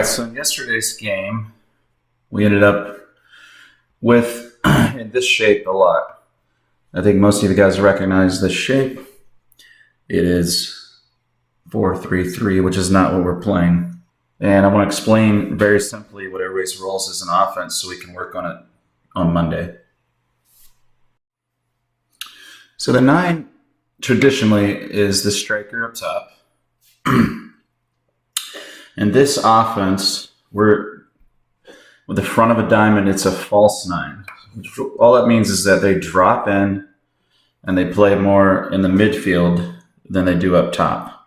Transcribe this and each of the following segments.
so in yesterday's game, we ended up with in this shape a lot. I think most of you guys recognize this shape. It is 4-3-3, which is not what we're playing. And I want to explain very simply what everybody's roles is in offense so we can work on it on Monday. So the 9 traditionally is the striker up top. And this offense, we're with the front of a diamond, it's a false 9. All that means is that they drop in and they play more in the midfield than they do up top.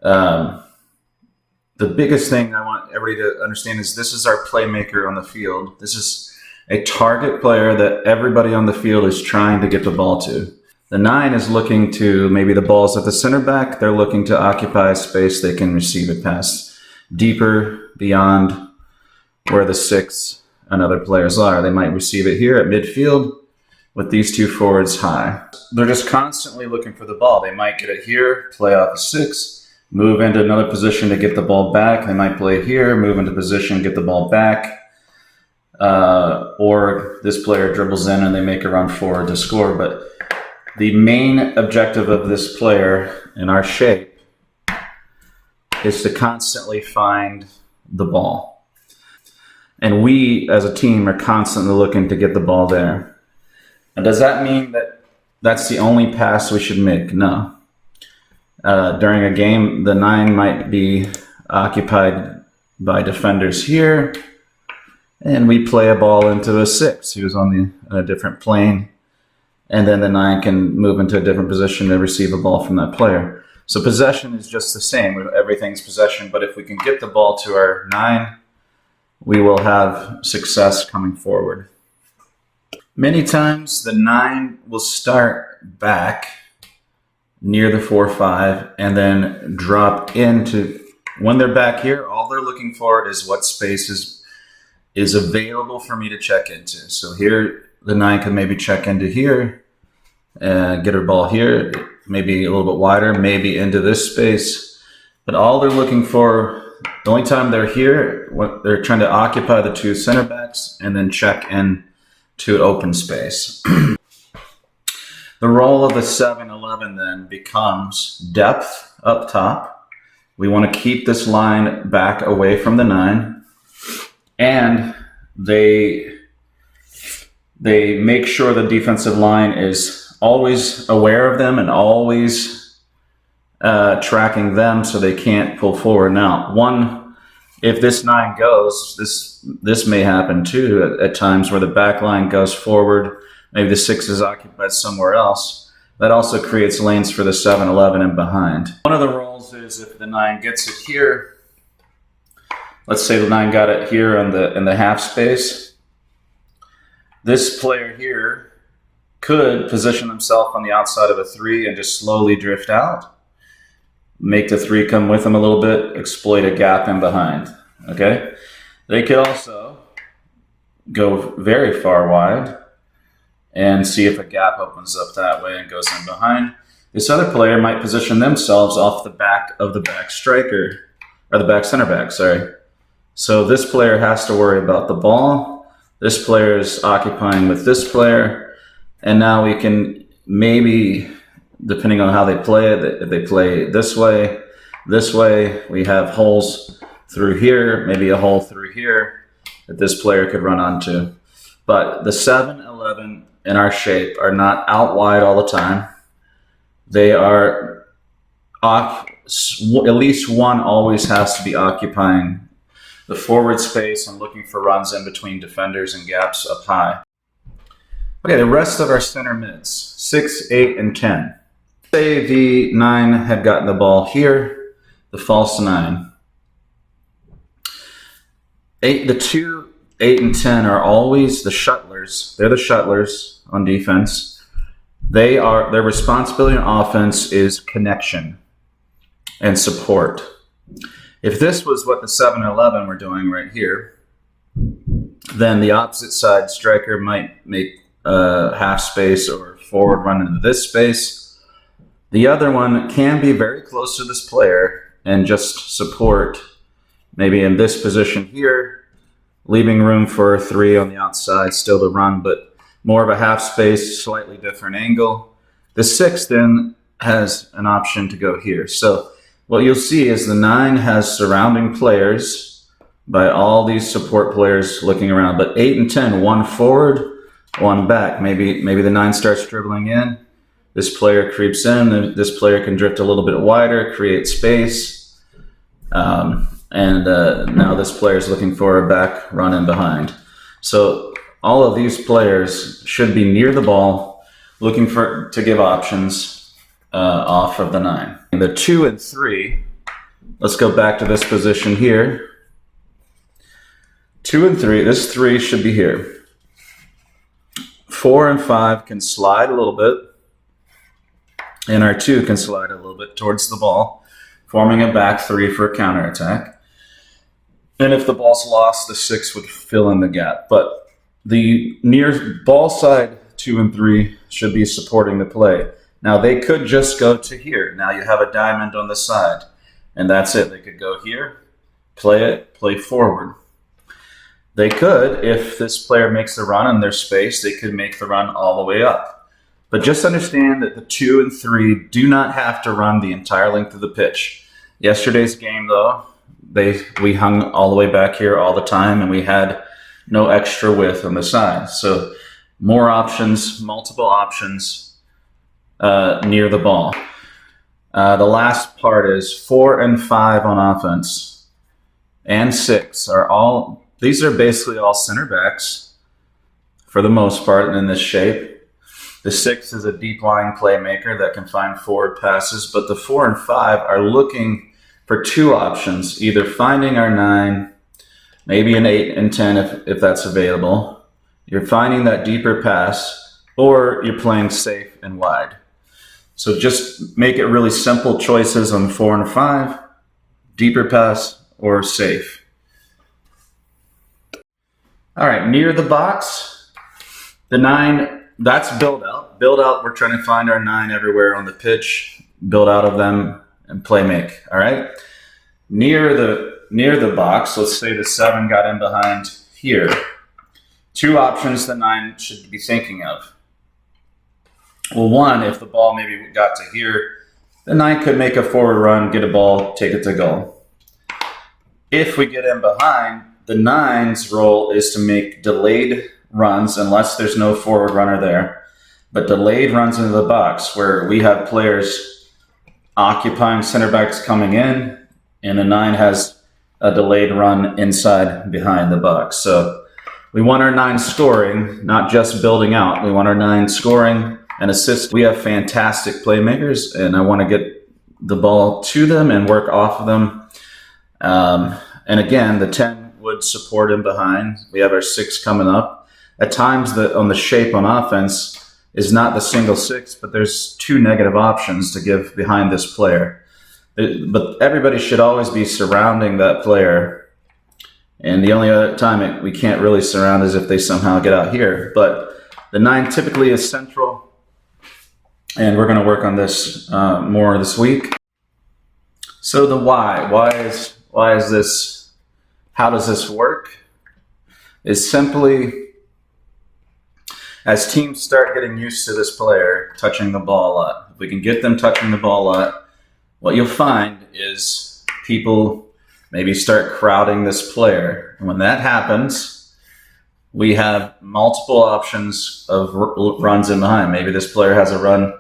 The biggest thing I want everybody to understand is this is our playmaker on the field. This is a target player that everybody on the field is trying to get the ball to. The 9 is looking to, maybe the ball's at the center back, they're looking to occupy a space they can receive it past, deeper beyond where the 6 and other players are. They might receive it here at midfield with these 2 forwards high. They're just constantly looking for the ball. They might get it here, play off the 6, move into another position to get the ball back. They might play here, move into position, get the ball back. Or this player dribbles in and they make a run forward to score. But the main objective of this player in our shape is to constantly find the ball. And we, as a team, are constantly looking to get the ball there. And does that mean that that's the only pass we should make? No. During a game, the 9 might be occupied by defenders here, and we play a ball into a 6 who's on a different plane. And then the 9 can move into a different position to receive a ball from that player. So possession is just the same. Everything's possession. But if we can get the ball to our 9, we will have success coming forward. Many times the 9 will start back near the 4-5 and then drop into, when they're back here, all they're looking for is what space is available for me to check into. So here, the 9 can maybe check into here, get her ball here, maybe a little bit wider, maybe into this space. But all they're looking for, the only time they're here, they're trying to occupy the 2 center backs and then check in to an open space. The role of the 7-11 then becomes depth up top. We want to keep this line back away from the 9. And they make sure the defensive line is always aware of them and always tracking them so they can't pull forward. Now, if this 9 goes, this may happen too at times where the back line goes forward, maybe the 6 is occupied somewhere else. That also creates lanes for the 7-11 and behind. One of the roles is if the 9 gets it here, let's say the 9 got it here in the half space. This player here could position himself on the outside of a 3 and just slowly drift out. Make the 3 come with him a little bit, exploit a gap in behind. Okay? They could also go very far wide and see if a gap opens up that way and goes in behind. This other player might position themselves off the back of the back striker, or the back center back, sorry. So this player has to worry about the ball. This player is occupying with this player. And now we can maybe, depending on how they play it, if they play this way, we have holes through here, maybe a hole through here that this player could run onto. But the 7-11 in our shape are not out wide all the time. They are off, at least one always has to be occupying the forward space and looking for runs in between defenders and gaps up high. Okay, the rest of our center mids, 6, 8, and 10. Say the 9 had gotten the ball here, the false 9. The 2, 8, and 10 are always the shuttlers. They're the shuttlers on defense. Their responsibility on offense is connection and support. If this was what the 7-11 were doing right here, then the opposite side striker might make half space or forward run into this space. The other one can be very close to this player and just support maybe in this position here, leaving room for 3 on the outside still to run, but more of a half space, slightly different angle. The 6 then has an option to go here. So what you'll see is the 9 has surrounding players by all these support players looking around, but 8 and 10, one forward, one back. Maybe the 9 starts dribbling in. This player creeps in. This player can drift a little bit wider, create space. Now this player is looking for a back run in behind. So all of these players should be near the ball, looking to give options off of the 9. And the 2 and 3, let's go back to this position here. 2 and 3, this 3 should be here. 4 and 5 can slide a little bit, and our 2 can slide a little bit towards the ball, forming a back 3 for a counterattack. And if the ball's lost, the 6 would fill in the gap. But the near ball side 2 and 3 should be supporting the play. Now they could just go to here. Now you have a diamond on the side, and that's it. They could go here, play forward. They could, if this player makes the run in their space, they could make the run all the way up. But just understand that the 2 and 3 do not have to run the entire length of the pitch. Yesterday's game, though, we hung all the way back here all the time, and we had no extra width on the side. So more options, multiple options near the ball. The last part is 4 and 5 on offense, and 6 are all. These are basically all center backs for the most part in this shape. The 6 is a deep lying playmaker that can find forward passes, but the 4 and 5 are looking for 2 options, either finding our 9, maybe an 8 and 10 if that's available. You're finding that deeper pass, or you're playing safe and wide. So just make it really simple choices on 4 and 5, deeper pass or safe. All right, near the box, the 9, that's build out. Build out, we're trying to find our 9 everywhere on the pitch, build out of them and play make, all right? Near the box, let's say the 7 got in behind here. 2 options the 9 should be thinking of. Well, 1, if the ball maybe got to here, the 9 could make a forward run, get a ball, take it to goal. If we get in behind, the 9's role is to make delayed runs, unless there's no forward runner there, but delayed runs into the box where we have players occupying center backs coming in, and the 9 has a delayed run inside behind the box. So we want our 9 scoring, not just building out. We want our 9 scoring and assist. We have fantastic playmakers, and I want to get the ball to them and work off of them. And again, the 10 would support in behind. We have our 6 coming up. At times, on the shape on offense is not the single 6, but there's 2 negative options to give behind this player. But everybody should always be surrounding that player. And the only other time we can't really surround is if they somehow get out here. But the 9 typically is central, and we're going to work on this more this week. So the why is this? How does this work? Is simply as teams start getting used to this player touching the ball a lot. If we can get them touching the ball a lot, what you'll find is people maybe start crowding this player. And when that happens, we have multiple options of runs in behind. Maybe this player has a run,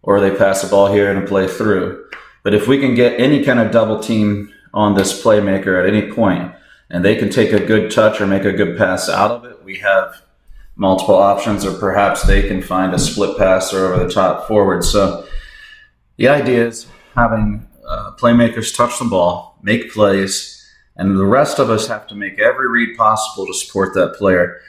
or they pass the ball here and play through. But if we can get any kind of double team on this playmaker at any point, and they can take a good touch or make a good pass out of it, we have multiple options, or perhaps they can find a split pass or over the top forward. So the idea is having playmakers touch the ball, make plays, and the rest of us have to make every read possible to support that player.